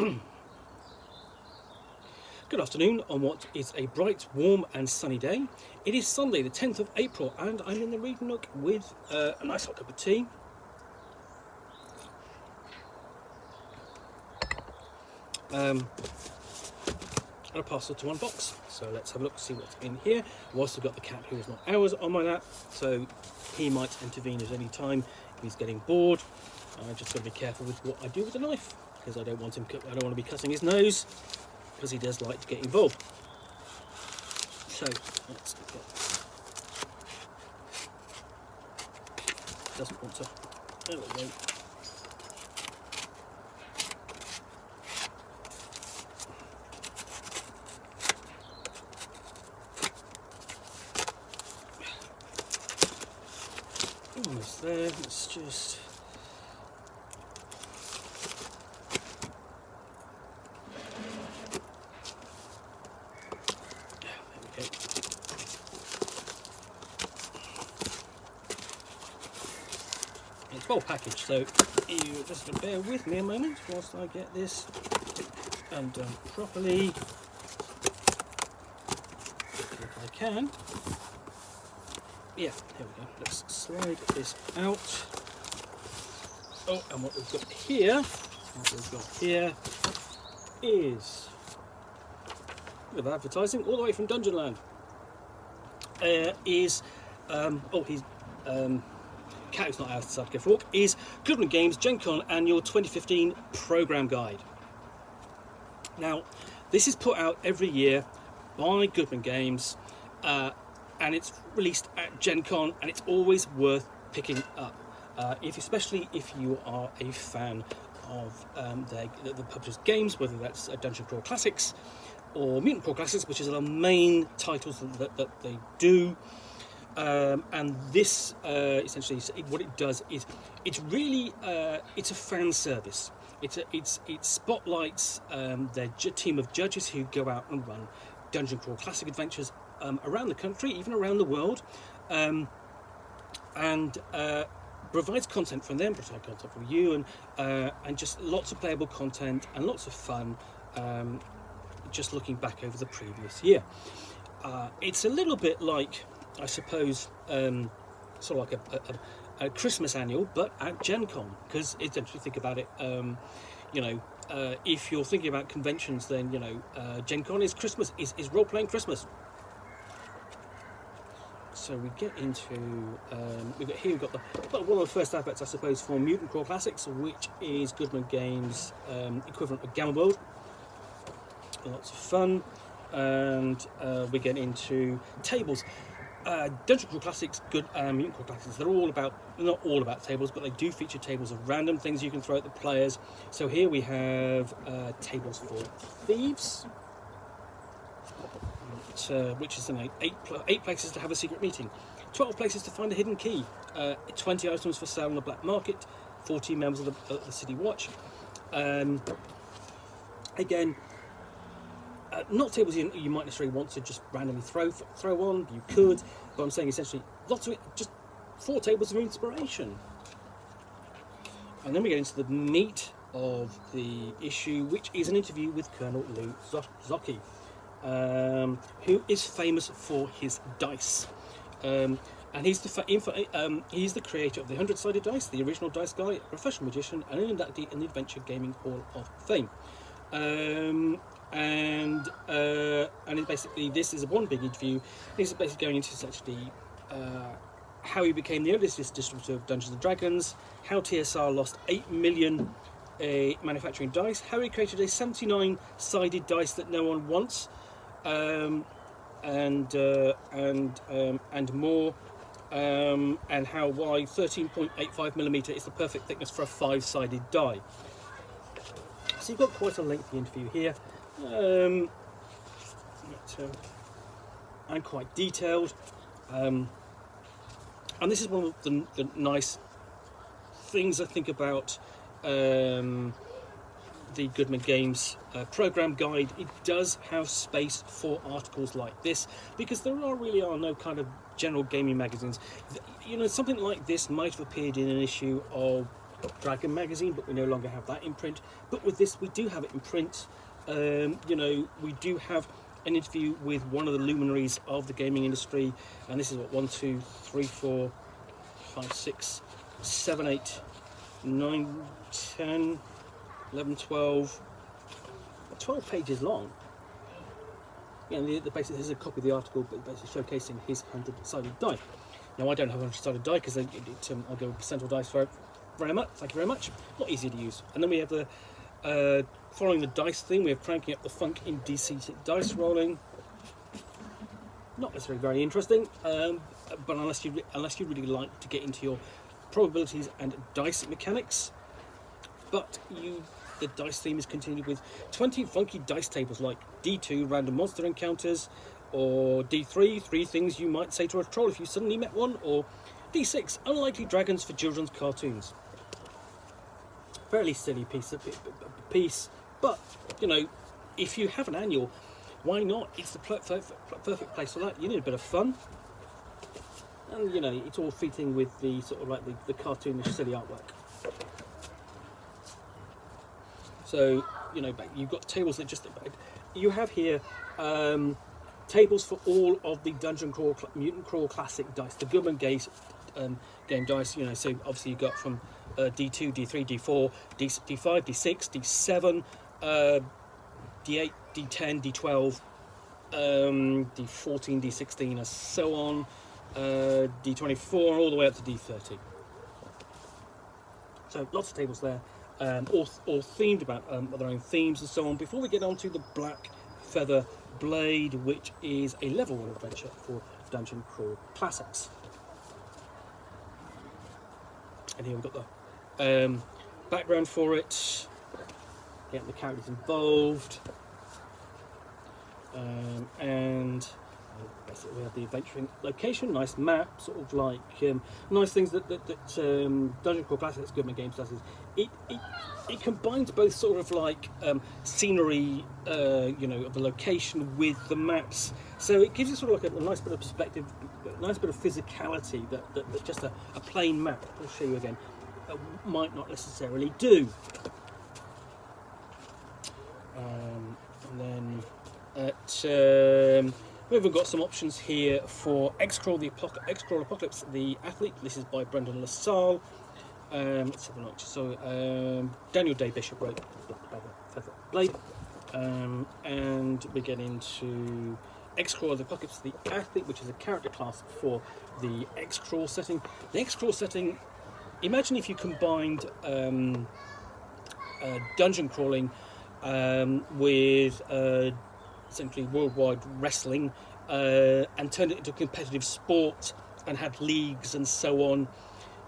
Good afternoon on what is a bright, warm and sunny day. It is Sunday the 10th of April and I'm in the reading nook with a nice hot cup of tea. And a parcel to unbox. So let's have a look, see what's in here. I've also got the cat who is not ours on my lap, so he might intervene at any time if he's getting bored. I just got to be careful with what I do with the knife because I don't want to be cutting his nose, because he does like to get involved. So let's go. Doesn't want to. There we go. Almost there. Let's just. It's well packaged, so you just bear with me a moment whilst I get this undone properly, if I can. Yeah, here we go. Let's slide this out. Oh, and what we've got here is a bit of advertising all the way from Dungeonland. Cat who's not outside to go for a walk, is Goodman Games Gen Con Annual 2015 Programme Guide. Now, this is put out every year by Goodman Games, and it's released at Gen Con, and it's always worth picking up, especially if you are a fan of the publisher's games, whether that's Dungeon Crawl Classics or Mutant Classics, which is the main titles that they do. And this essentially, what it does is it's really it's a fan service. It spotlights their team of judges who go out and run Dungeon Crawl Classic adventures around the country, even around the world, and provides content from them, provides content from you, and just lots of playable content and lots of fun. Just looking back over the previous year, it's a little bit like, I suppose, sort of like a Christmas annual, but at Gen Con, because essentially, think about it, if you're thinking about conventions, then Gen Con is Christmas, is role-playing Christmas. So we get into we've got one of the first adverts, I suppose, for Mutant Crawl Classics, which is Goodman Games' equivalent of Gamma World. Lots of fun, and we get into tables. Dungeon Crawl Classics, Mutant Crawl Classics, they're not all about tables, but they do feature tables of random things you can throw at the players. So here we have tables for thieves, which is 8 places to have a secret meeting, 12 places to find a hidden key, 20 items for sale on the black market, 14 members of the City Watch. Again, not tables you might necessarily want to just randomly throw on. You could, but I'm saying essentially lots of it, just 4 tables of inspiration. And then we get into the meat of the issue, which is an interview with Colonel Lou Zocchi, who is famous for his dice. And he's the creator of the 100-sided dice, the original dice guy, a professional magician, and an inductee in the Adventure Gaming Hall of Fame. And basically, this is one big interview. He's basically going into essentially how he became the oldest distributor of Dungeons and Dragons, how TSR lost 8 million manufacturing dice, how he created a 79-sided dice that no one wants, and more, and why 13.85mm is the perfect thickness for a 5-sided die. So you've got quite a lengthy interview here. And quite detailed, and this is one of the nice things I think about the Goodman Games program guide. It does have space for articles like this, because there really are no kind of general gaming magazines. Something like this might have appeared in an issue of Dragon magazine, but we no longer have that in print. But with this, we do have it in print. You know, we do have an interview with one of the luminaries of the gaming industry, and this is what 1, 2, 3, 4, 5, 6, 7, 8, 9, 10, 11, 12 pages long. You know, the basic, here's a copy of the article, but basically showcasing his 100-sided die. Now, I don't have a 100-sided die because I'll go with percentile dice for it. Very much, thank you very much. Not easy to use. And then we have the following the dice theme, we have cranking up the funk in DC dice rolling. Not necessarily very interesting, but unless you really like to get into your probabilities and dice mechanics. But the dice theme is continued with 20 funky dice tables like D2 random monster encounters, or D3 3 things you might say to a troll if you suddenly met one, or D6 unlikely dragons for children's cartoons. Fairly silly piece, but you know, if you have an annual, why not? It's the perfect place for that. You need a bit of fun, and you know, it's all fitting with the sort of like the cartoonish silly artwork. So you know, you've got tables that just you have here tables for all of the Dungeon Crawl Mutant Crawl Classic dice, the Goodman Games game dice. You know, so obviously you got from D2, D3, D4, D5, D6, D7, D8, D10, D12, D14, D16, and so on, D24, all the way up to D30. So lots of tables there, all themed about their own themes and so on. Before we get on to the Black Feather Blade, which is a level 1 adventure for Dungeon Crawl Classics. And here we've got the background for it, getting the characters involved, and basically we have the adventuring location, nice map, sort of like nice things that Dungeon Crawl Classics Goodman Games does is it combines both sort of like scenery, you know, of the location with the maps, so it gives you sort of like a nice bit of perspective, a nice bit of physicality that just a plain map, I'll show you again, might not necessarily do. And then we've even got some options here for X-Crawl Apocalypse, the Athlete. This is by Brendan LaSalle. Let's have a look. So Daniel Day Bishop wrote Feather Blade, and we get into X-Crawl Apocalypse, the Athlete, which is a character class for the X-Crawl setting. The X-Crawl setting, imagine if you combined dungeon crawling with essentially worldwide wrestling, and turned it into a competitive sport and had leagues and so on,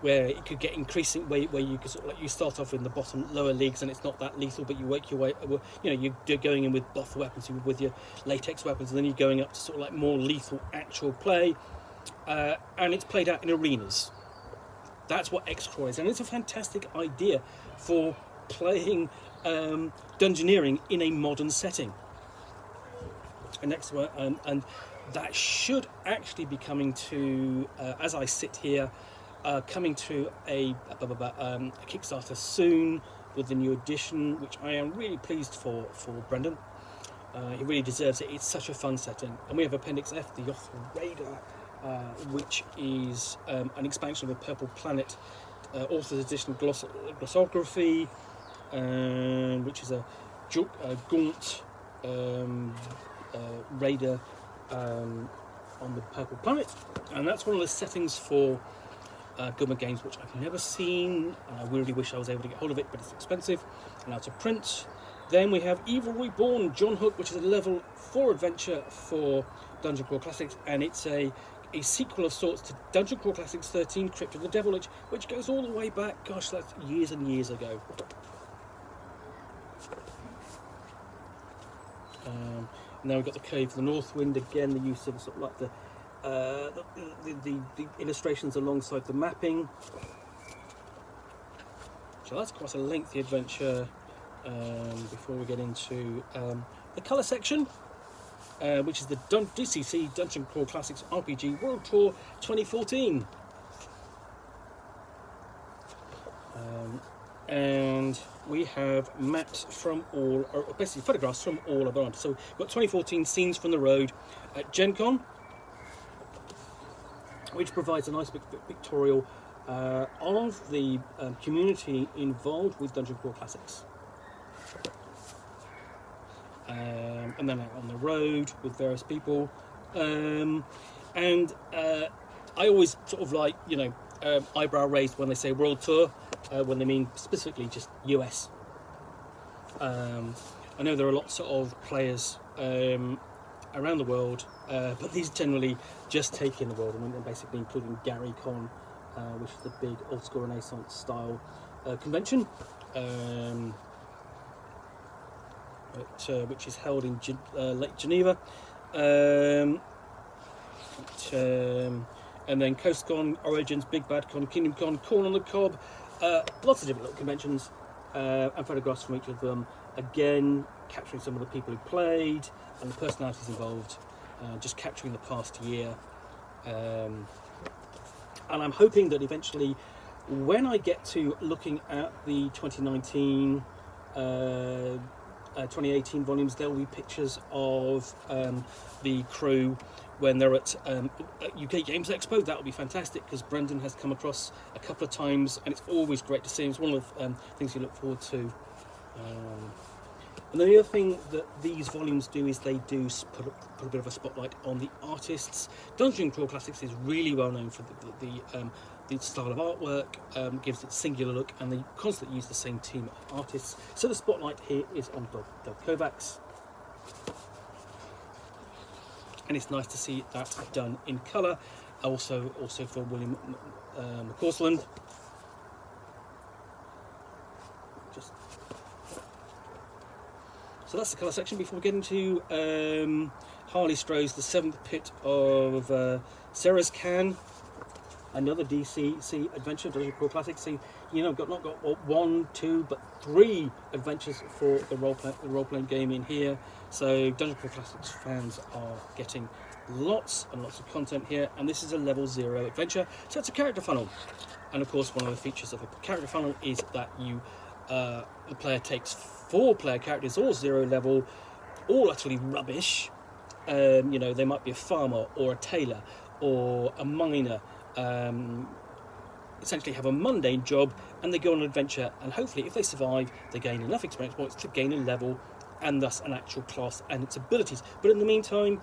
where it could get increasing, where you could sort of like, you start off in the bottom lower leagues and it's not that lethal, but you work your way, you know, you're going in with buff weapons, with your latex weapons, and then you're going up to sort of like more lethal actual play, and it's played out in arenas. That's what X-Crawl is, and it's a fantastic idea for playing dungeoneering in a modern setting. And next one, and that should actually be coming to, as I sit here, coming to a Kickstarter soon with the new edition, which I am really pleased for Brendan. He really deserves it. It's such a fun setting. And we have Appendix F, the Yoth Raider, which is an expansion of the Purple Planet author's edition glossography, which is a gaunt raider on the Purple Planet, and that's one of the settings for Goodman Games, which I've never seen, and I really wish I was able to get hold of it, but it's expensive and out of print. Then we have Evil Reborn, John Hook, which is a level 4 adventure for Dungeon Crawl Classics, and it's a sequel of sorts to Dungeon Crawl Classics 13, Crypt of the Devil, which goes all the way back, gosh, that's years and years ago. Now we've got the Cave of the Northwind, again the use of sort of like the illustrations alongside the mapping. So that's quite a lengthy adventure. Before we get into the colour section, which is the DCC Dungeon Crawl Classics RPG World Tour 2014. and we have maps from all, or basically photographs from all of our. So we've got 2014 scenes from the road at Gen Con, which provides a nice big pictorial of the community involved with Dungeon Crawl Classics. And then out on the road with various people. I always sort of like, you know, eyebrow raised when they say world tour, when they mean specifically just US. I know there are lots of players around the world, but these generally just take in the world, and basically including Gary Con, which is the big old school Renaissance style convention, which is held in Lake Geneva. And then CoastCon, Origins, Big Bad Con, Kingdom Con, Corn on the Cob, lots of different little conventions, and photographs from each of them, again capturing some of the people who played and the personalities involved, just capturing the past year. And I'm hoping that eventually, when I get to looking at the 2019 2018 volumes, there will be pictures of the crew when they're at UK Games Expo. That will be fantastic, because Brendan has come across a couple of times, and it's always great to see him. It's one of the things you look forward to. And then the other thing that these volumes do is they do put a bit of a spotlight on the artists. Dungeon Crawl Classics is really well known for the style of artwork, gives it a singular look, and they constantly use the same team of artists. So the spotlight here is on Doug Kovacs, and it's nice to see that done in colour. Also for William McCausland. So that's the colour section. Before we get into Harleystroze, the 7th Pit of Sarah's Can, another DCC adventure, Dungeon Crawl Classics. See, you know, not got 1, 2, but 3 adventures for the role-playing game in here. So Dungeon Crawl Classics fans are getting lots and lots of content here, and this is a level 0 adventure. So it's a character funnel, and of course one of the features of a character funnel is that the player takes 4 player characters, all 0 level, all utterly rubbish. You know, they might be a farmer or a tailor or a miner, essentially have a mundane job, and they go on an adventure, and hopefully if they survive they gain enough experience points to gain a level and thus an actual class and its abilities. But in the meantime,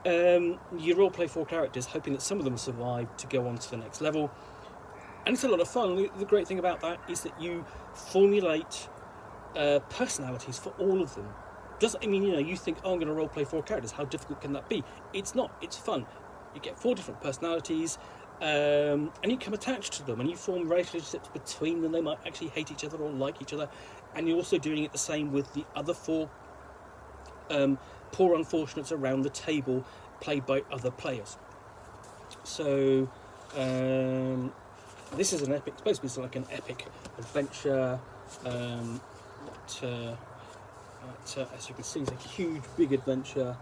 you role play 4 characters, hoping that some of them survive to go on to the next level. And it's a lot of fun. The great thing about that is that you formulate personalities for all of them. Doesn't, I mean, you know, you think, oh, I'm going to role play 4 characters, how difficult can that be? It's not, it's fun. You get 4 different personalities, and you become attached to them, and you form relationships between them. They might actually hate each other or like each other, and you're also doing it the same with the other 4 poor unfortunates around the table, played by other players. So this is an epic, it's supposed to be like an epic adventure. As you can see, it's a huge, big adventure.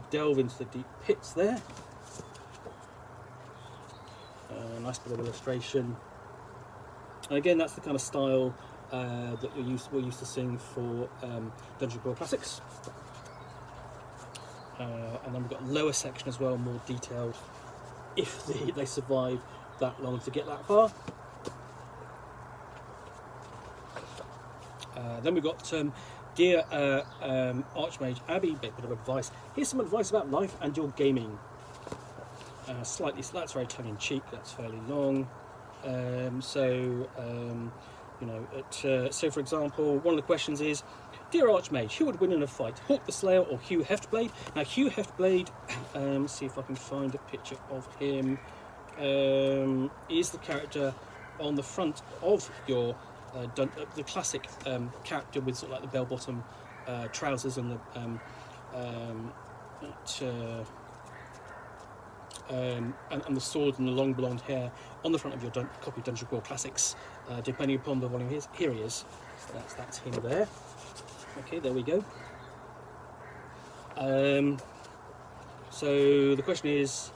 Delve into the deep pits there. Nice bit of illustration. And again, that's the kind of style that we're used to seeing for Dungeon Crawl Classics. And then we've got a lower section as well, more detailed, if they survive that long to get that far. Then we've got Dear Archmage Abby, a bit of advice. Here's some advice about life and your gaming. Slightly, so that's very tongue-in-cheek, that's fairly long. You know, so for example, one of the questions is, Dear Archmage, who would win in a fight, Hawk the Slayer or Hugh Heftblade? Now, Hugh Heftblade, see if I can find a picture of him, is the character on the front of your the classic character with sort of like the bell-bottom trousers and the sword and the long blonde hair on the front of your copy of Dungeon Crawl Classics, depending upon the volume. Here he is. That's him there. Okay, there we go. So the question is,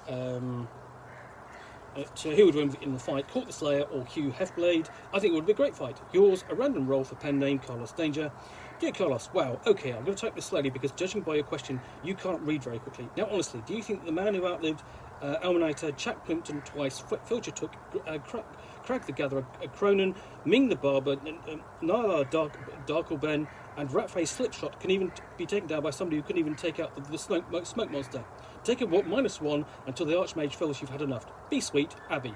Who would win in the fight, Court the Slayer or Hugh Hefblade? I think it would be a great fight. Yours, a random roll for pen name, Carlos Danger. Dear Carlos, wow, okay, I'm going to type this slowly because judging by your question, you can't read very quickly. Now, honestly, do you think that the man who outlived Almanita, Jack Plimpton twice, Filcher Took, Crag the Gatherer, Cronin, Ming the Barber, Nala Darkelben, and Ratface Slipshot can even be taken down by somebody who couldn't even take out the smoke monster? Take a -1 until the Archmage feels you've had enough. Be sweet, Abby.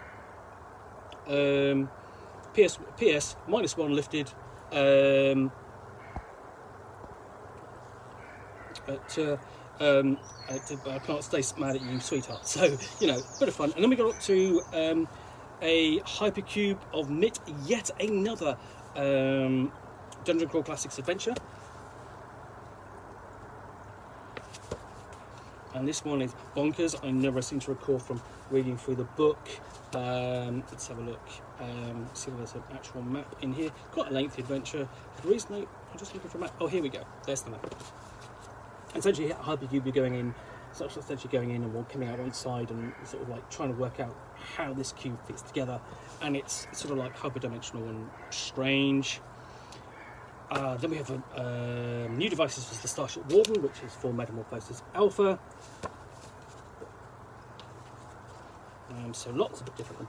PS, -1 lifted. I can't stay mad at you, sweetheart. So, you know, bit of fun. And then we got up to a Hypercube of Mitt, yet another Dungeon Crawl Classics adventure. And this one is bonkers. I never seem to recall from reading through the book. Let's have a look. See if there's an actual map in here. Quite a lengthy adventure. The reason I'm just looking for a map. Oh, here we go. There's the map. Essentially, Hypercube, you're going in, essentially going in and coming out one side and sort of like trying to work out how this cube fits together. And it's sort of like hyperdimensional and strange. Then we have new devices for the Starship Warden, which is for Metamorphosis Alpha. So lots of different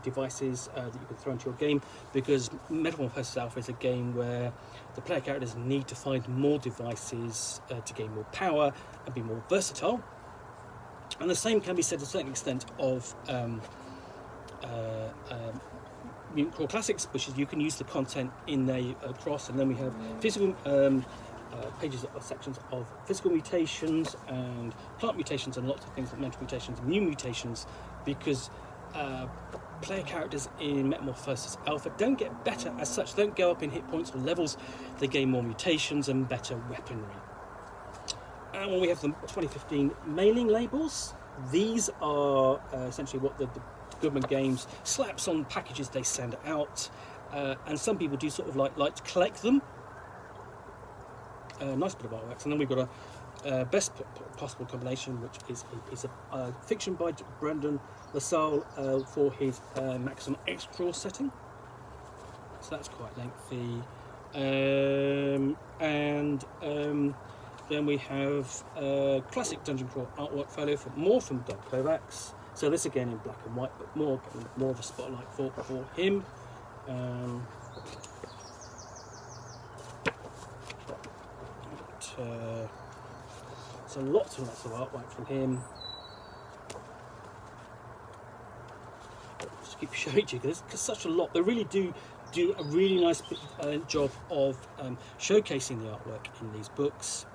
devices that you can throw into your game, because Metamorphosis Alpha is a game where the player characters need to find more devices to gain more power and be more versatile. And the same can be said to a certain extent of Mutant Classics, Classics, which is you can use the content in there across, and then we have physical pages or sections of physical mutations and plant mutations and lots of things like mental mutations, immune mutations, because player characters in Metamorphosis Alpha don't get better as such, they don't go up in hit points or levels, they gain more mutations and better weaponry. And when we have the 2015 mailing labels, these are essentially what the Goodman Games slaps on packages they send out, and some people do sort of like to collect them. Nice bit of artwork. And then we've got a best possible combination, which is a piece of fiction by Brendan LaSalle for his maximum X draw setting. So that's quite lengthy. Then we have classic Dungeon Crawl artwork folio for more from Doug Kovacs. So this again in black and white, but more of a spotlight for him. So lots and lots of artwork from him. Just keep showing it to you because such a lot. They really do a really nice job of showcasing the artwork in these books.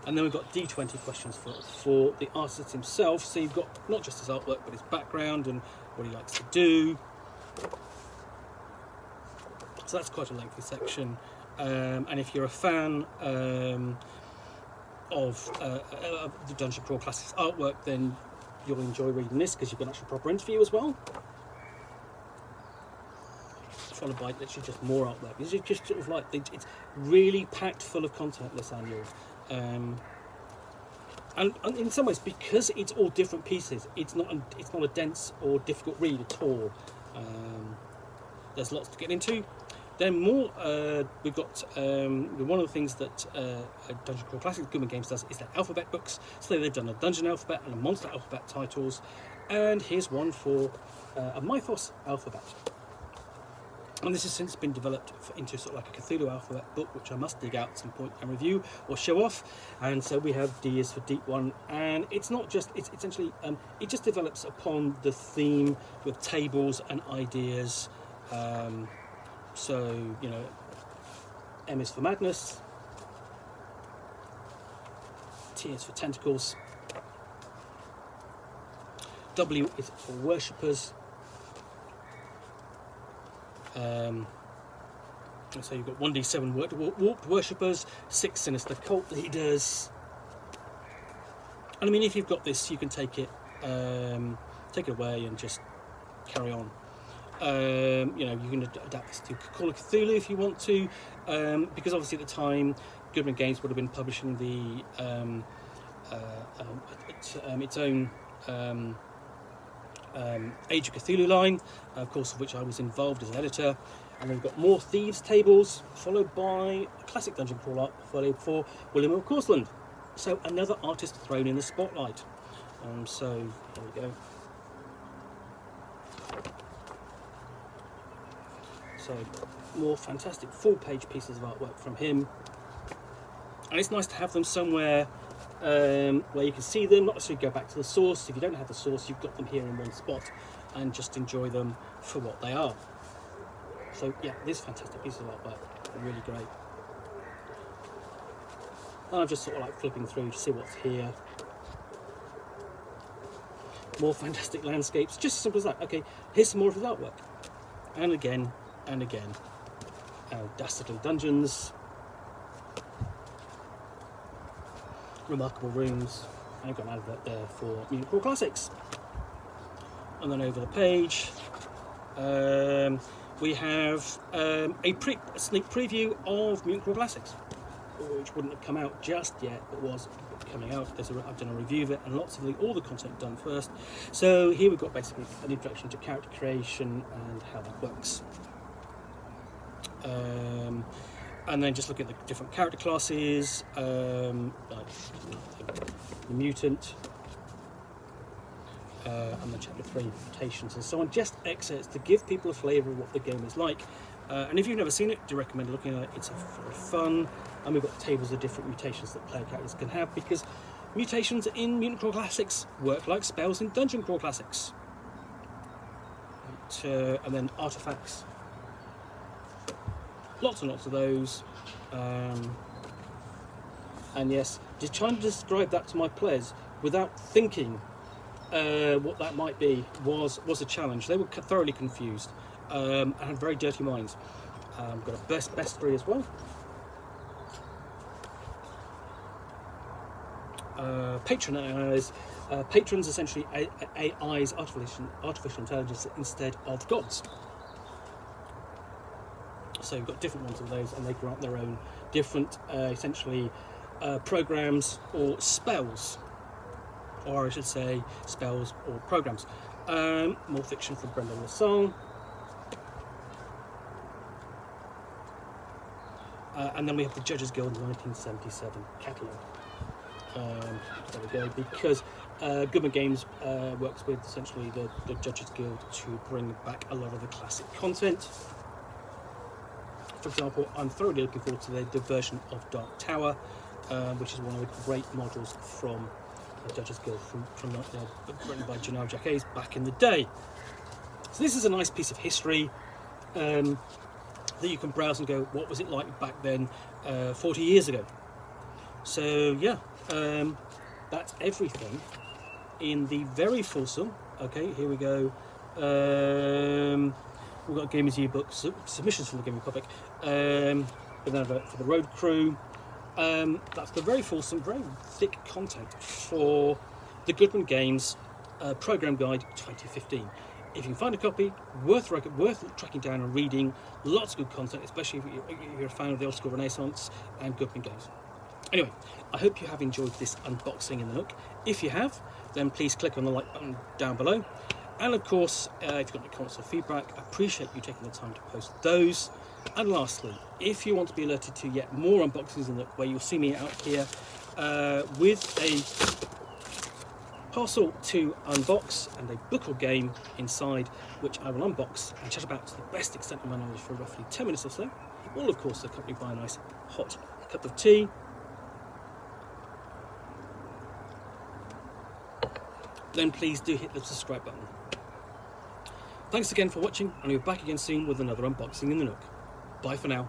And then we've got D20 questions for the artist himself. So you've got not just his artwork, but his background and what he likes to do. So that's quite a lengthy section. And if you're a fan of the Dungeon Crawl Classics artwork, then you'll enjoy reading this because you've got an actual proper interview as well. Followed by literally just more artwork. It's just sort of like it's really packed full of content this annual. And in some ways, because it's all different pieces, it's not a dense or difficult read at all. There's lots to get into. Then more, we've got one of the things that Dungeon Crawl Classics Goodman Games does is their alphabet books. So they've done a Dungeon alphabet and a Monster alphabet titles, and here's one for a Mythos alphabet. And this has since been developed into sort of like a Cthulhu alphabet book, which I must dig out at some point and review or show off. And so we have D is for Deep One, and it's not just, it's essentially, it just develops upon the theme with tables and ideas. So, you know, M is for Madness, T is for Tentacles, W is for Worshippers. So you've got 1d7 warped worshippers, 6 sinister cult leaders. And I mean, if you've got this, you can take it away and just carry on. You know, you can adapt this to Call of Cthulhu if you want to, because obviously at the time, Goodman Games would have been publishing the its own Age of Cthulhu line, of course, of which I was involved as an editor. And then we've got more Thieves tables, followed by a classic dungeon crawl portfolio for William of Corsland. So another artist thrown in the spotlight. So here we go. So more fantastic full-page pieces of artwork from him. And it's nice to have them somewhere where you can see them, not necessarily go back to the source. If you don't have the source, you've got them here in one spot and just enjoy them for what they are. So yeah, these fantastic pieces of artwork are really great. And I'm just sort of like flipping through to see what's here. More fantastic landscapes, just as simple as that. Okay, here's some more of his artwork. And again, and again. Dastardly dungeons. Remarkable rooms. I've got an advert there for Mutant Classics. And then over the page, we have a sneak preview of Mutant Classics, which wouldn't have come out just yet, but was coming out. I've done a review of it, and lots of all the content done first. So here we've got basically an introduction to character creation and how that works. And then just looking at the different character classes, like the mutant, and then chapter 3 mutations and so on. Just excerpts to give people a flavour of what the game is like. And if you've never seen it, do recommend looking at it. It's very fun, and we've got tables of different mutations that player characters can have, because mutations in Mutant Crawl Classics work like spells in Dungeon Crawl Classics. And then artifacts. Lots and lots of those. And yes, just trying to describe that to my players without thinking what that might be was a challenge. They were thoroughly confused and had very dirty minds. Got a bestiary as well. Patrons essentially AI's artificial intelligence instead of gods. So you've got different ones of those, and they grant their own different, essentially, programs or spells, or I should say, spells or programs. More fiction from Brendan Lassalle. And then we have the Judges Guild 1977 catalogue. There we go, because Goodman Games works with essentially the Judges Guild to bring back a lot of the classic content. For example, I'm thoroughly looking forward to the version of Dark Tower, which is one of the great models from the Judges Guild, written by Janelle Jacques back in the day. So this is a nice piece of history that you can browse and go, what was it like back then, 40 years ago? So yeah, that's everything in the very fulsome. Okay, here we go. We've got Gamers Yearbook submissions from the Gaming Public, with an advert for the Road Crew. That's the very fulsome, very thick content for the Goodman Games Programme Guide 2015. If you can find a copy, worth tracking down and reading. Lots of good content, especially if you're a fan of the old school Renaissance and Goodman Games. Anyway, I hope you have enjoyed this unboxing in the Nook. If you have, then please click on the like button down below. And of course, if you've got any comments or feedback, I appreciate you taking the time to post those. And lastly, if you want to be alerted to yet more unboxings in the Nook, where you'll see me out here with a parcel to unbox and a book or game inside, which I will unbox and chat about to the best extent of my knowledge for roughly 10 minutes or so, all of course accompanied by a nice hot cup of tea. Then please do hit the subscribe button. Thanks again for watching, and we'll be back again soon with another unboxing in the Nook. Bye for now.